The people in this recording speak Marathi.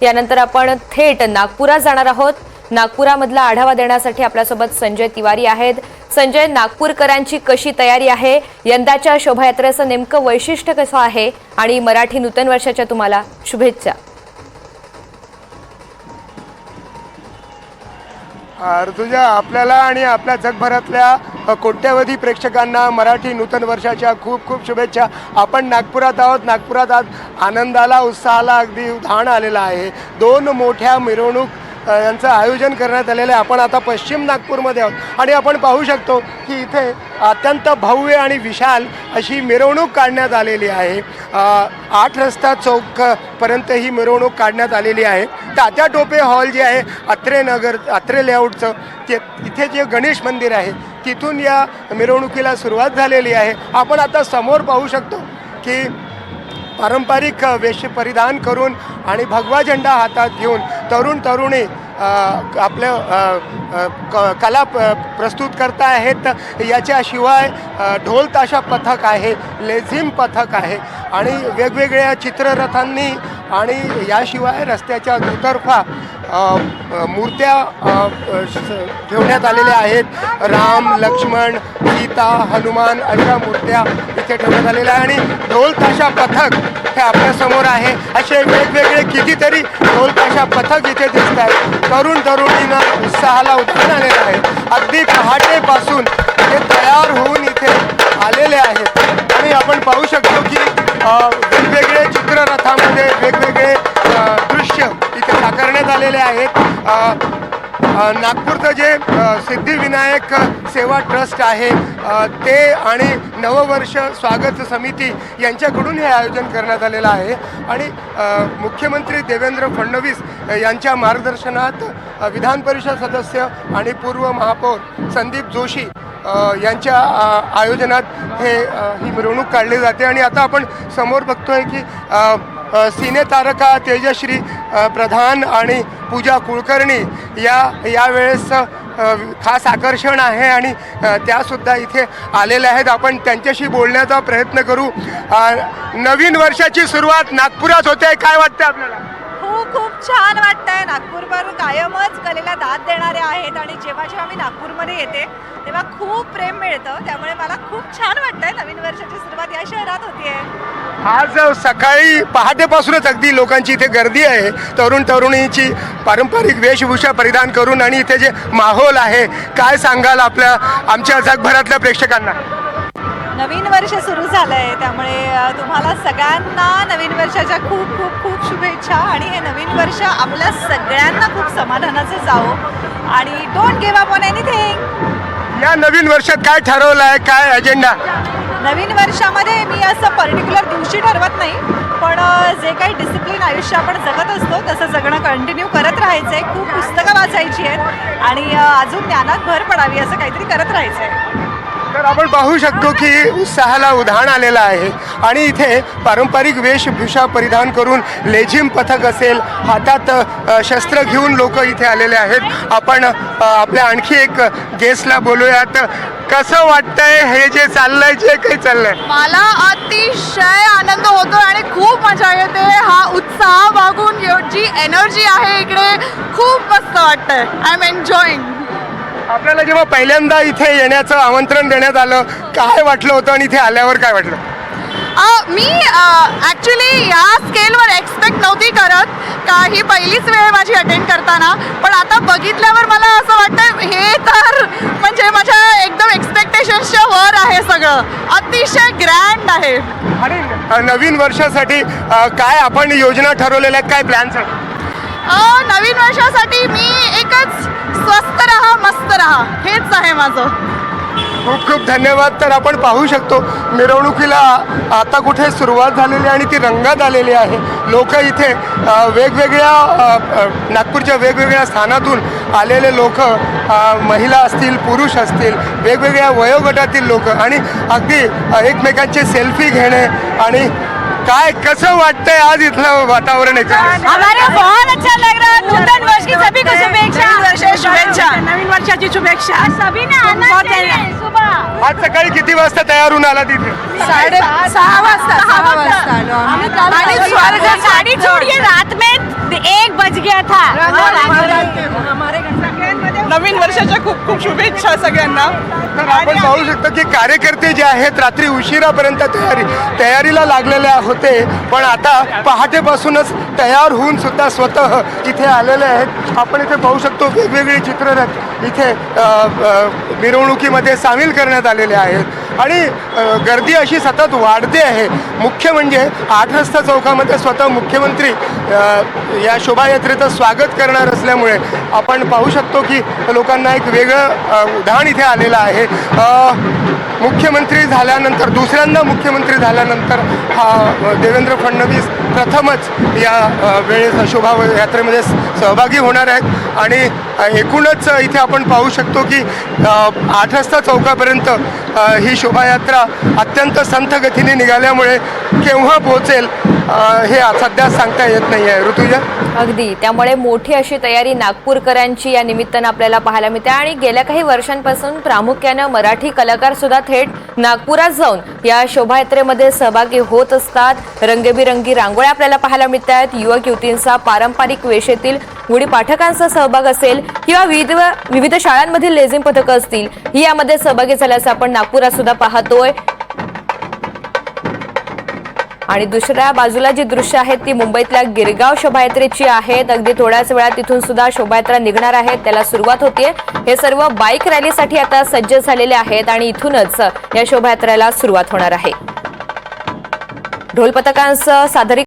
यानंतर आपण थेट नागपुरात जाणार आहोत। नागपुरामधला आढावा देण्यासाठी आपल्यासोबत संजय तिवारी आहेत। संजय, नागपूरकरांची कशी तयारी आहे, यंदाच्या शोभायात्रेचं नेमकं वैशिष्ट्य कसं आहे आणि मराठी नूतन वर्षाच्या तुम्हाला शुभेच्छा। ऋतुजा, आपल्याला आणि आपल्या जगभरातल्या कोट्यवधी प्रेक्षकांना मराठी नूतन वर्षाच्या खूप खूप शुभेच्छा। आपण नागपुरात आहोत। नागपुरात आज आनंदाला उत्साहाला अगदी उधाण आलेलं आहे। दोन मोठ्या मिरवणूक यांचं आयोजन करण्यात आलेलं आहे। आपण आता पश्चिम नागपूरमध्ये आहोत आणि आपण पाहू शकतो की इथे अत्यंत भव्य आणि विशाल अशी मिरवणूक काढण्यात आलेली आहे। 8 रस्ता चौकपर्यंत ही मिरवणूक काढण्यात आलेली आहे। तात्या टोपे हॉल जे आहे अत्रे लेआउटचं, ते इथे जे गणेश मंदिर आहे तिथून या मिरवणुकीला सुरुवात झालेली आहे। आपण आता समोर पाहू शकतो की पारंपरिक वेश परिधान करून आणि भगवा झेंडा हातात घेऊन तरुण तरुणी आपलं कला प्रस्तुत करत आहेत। याच्याशिवाय ढोल ताशा पथक आहे, लेझिम पथक आहे आणि वेगवेगळ्या चित्ररथांनी आणि याशिवाय रस्त्याच्या दुतर्फा मूर्त्या ठेवण्यात आलेल्या आहेत। राम, लक्ष्मण, सीता, हनुमान अशा मूर्त्या इथे ठेवण्यात आलेल्या आहे आणि ढोल ताशा पथक हे आपल्यासमोर आहे। असे वेगवेगळे कितीतरी ढोल ताशा पथक इथे दिसत आहेत। तरुण तरुणींना उत्साहाला उत्पन्न आलेलं आहे। अगदी पहाटेपासून ते तयार होऊन इथे आलेले आहेत आणि आपण पाहू शकतो की वेगवेगळे चित्ररथामध्ये वेगवेगळे दृश्य इथे साकारण्यात आलेले आहेत। नागपूरचं जे सिद्धिविनायक सेवा ट्रस्ट आहे ते आणि नववर्ष स्वागत समिती यांच्याकडून हे आयोजन करण्यात आलेलं आहे आणि मुख्यमंत्री देवेंद्र फडणवीस यांच्या मार्गदर्शनात विधान परिषद सदस्य आणि पूर्व महापौर संदीप जोशी यांच्या आयोजनात ही मिरवणूक काढली जाते। आणि आता आपण समोर बघतोय की सिनेतारका तेजश्री प्रधान आणि पूजा कुलकर्णी यावेळेस खास आकर्षण आहे आणि त्यासुद्धा इथे आलेल्या आहेत। आपण त्यांच्याशी बोलण्याचा प्रयत्न करू। नवीन वर्षाची सुरुवात नागपुरात होते, काय वाटतं आपल्याला? खूप छान वाटतंय। नागपूरवर कायमच कलेला दाद देणारे आहेत आणि जेव्हा जेव्हा मी नागपूरमध्ये येते तेव्हा खूप प्रेम मिळतं, त्यामुळे मला खूप छान वाटतंय। नवीन वर्षाची सुरुवात या शहरात होतीये। आज सकाळी पहाटेपासूनच अगदी लोकांची इथे गर्दी आहे, तरुण तरुणीची पारंपरिक वेशभूषा परिधान करून आणि इथे जे माहोल आहे, काय सांगाल आमच्या जगभरातल्या प्रेक्षकांना? नवीन वर्ष सुरू झालंय, त्यामुळे तुम्हाला सगळ्यांना नवीन वर्षाच्या खूप खूप खूप शुभेच्छा आणि हे नवीन वर्ष आपल्या सगळ्यांना खूप समाधानाचं जावो आणि don't give up on anything. या नवीन वर्षात काय ठरवलं आहे, काय अजेंडा? नवीन वर्षामध्ये मी असं पर्टिक्युलर दिवशी ठरवत नाही, पण जे काही डिसिप्लिन आयुष्य आपण जगत असतो तसं जगणं कंटिन्यू करत राहायचं आहे। खूप पुस्तकं वाचायची आहेत आणि अजून ज्ञानात भर पडावी असं काहीतरी करत राहायचं आहे। तर आपण पाहू शकतो की उत्साहाला उधाण आलेलं आहे आणि इथे पारंपरिक वेशभूषा परिधान करून लेझिम पथक असेल, हातात शस्त्र घेऊन लोक इथे आलेले आहेत। आपण आपल्या आणखी एक गेस्टला बोलूयात। कसं वाटतंय हे जे चाललंय, जे काही चाललंय? मला अतिशय आनंद होतो आणि खूप मजा येते। हा उत्साह बघून जी एनर्जी आहे इकडे खूप मस्त वाटतंय। I am enjoying. आपल्याला जेव्हा पहिल्यांदा इथे येण्याचं आमंत्रण देण्यात आलं, काय वाटलं होतं आणि इथे आल्यावर काय वाटलं? मी ॲक्च्युली या स्केलवर एक्सपेक्ट नव्हती करत का, ही पहिलीच वेळ माझी अटेंड करताना, पण आता बघितल्यावर मला असं वाटतं हे तर म्हणजे माझ्या एकदम एक्सपेक्टेशन्सच्या वर आहे। सगळं अतिशय ग्रँड आहे। आणि नवीन वर्षासाठी काय आपण योजना ठरवलेल्या आहेत, काय प्लॅन्स आहेत? नवीन वर्षासाठी मी एकच, स्वस्त रहा मस्त रहा, हेच आहे माझं। खूप खूप धन्यवाद। तर आपण पाहू शकतो मिरवणुकीला आता कुठे सुरुवात झालेली आणि ती रंगात आलेली आहे। लोक इथे वेगवेगळ्या नागपूरच्या वेगवेगळ्या स्थानातून आलेले लोक, महिला असतील, पुरुष असतील, वेगवेगळ्या वयोगटातील लोक आणि अगदी एकमेकांचे सेल्फी घेणे आणि काय कसं वाटतंय आज इथलं वातावरण? हमारे बहुत अच्छा लग रहा है। नूतन वर्ष की सभी को शुभेच्छा। शुभेच्छा, नवीन वर्षाची शुभेच्छा। सभी ने आना चाहिए। सुबह आज सकाळी किती वाजता तयार होऊन आला तिथे? 6:30 वाजता। आणि स्वर्ग साड़ी छोड़िए, रात में 1 बज गया था. नवीन वर्षाच्या खूप खूप शुभेच्छा सगळ्यांना. तर आपण पाहू शकतो की कार्यकर्ते जे आहेत रात्री उशिरापर्यंत तयारीला लागलेले होते, पण आता पहाटेपासूनच तयार होऊन सुद्धा स्वतः इथे आलेले आहेत. आपण इथे पाहू शकतो वेगवेगळे चित्ररथ इथे मिरवणुकीमध्ये सामील करण्यात आलेले आहेत आणि गर्दी अशी सतत वाढते आहे. मुख्य म्हणजे 8 रस्ता चौकामध्ये स्वतः मुख्यमंत्री या शोभायात्रेचं स्वागत करणार असल्यामुळे आपण पाहू शकतो की लोकांना एक वेगळं उधाण इथे आलेलं आहे. मुख्यमंत्री झाल्यानंतर दुसऱ्यांदा मुख्यमंत्री झाल्यानंतर हा देवेंद्र फडणवीस प्रथमच या वेळेस शोभायात्रेमध्ये सहभागी होणार आहेत आणि एकूणच इथे आपण पाहू शकतो की 8 रस्ता चौकापर्यंत ही शोभायात्रा अत्यंत संथ गतीने निघाल्यामुळे केव्हा पोहोचेल हे सध्या सांगता येत नाही आहे. ऋतुजा, अगदी त्यामुळे मोठी अशी तयारी नागपूरकरांची या निमित्तानं आपल्याला पाहायला मिळते आणि गेल्या काही वर्षांपासून प्रामुख्यानं मराठी कलाकार सुद्धा थेट नागपुरात जाऊन या शोभायात्रेमध्ये सहभागी होत असतात. रंगीबेरंगी रांगोळ्या आपल्याला पाहायला मिळत आहेत. युवक युवतींचा पारंपरिक वेशेतील गुढी पाठकांचा सहभाग असेल किंवा विविध शाळांमधील लेझिम पथकं असतील, ही यामध्ये सहभागी झाल्याचं आपण नागपुरात सुद्धा पाहतोय. आणि दुसऱ्या बाजूला जी दृश्य आहेत ती मुंबईतल्या गिरगाव शोभायात्रेची आहेत. अगदी थोड्याच वेळात तिथून सुद्धा शोभायात्रा निघणार आहेत, त्याला सुरुवात होतीये. हे सर्व बाईक रॅलीसाठी आता सज्ज झालेले आहेत आणि इथूनच या शोभायात्रेला सुरुवात होणार आहे. ढोल पथकांसह सादरीकरण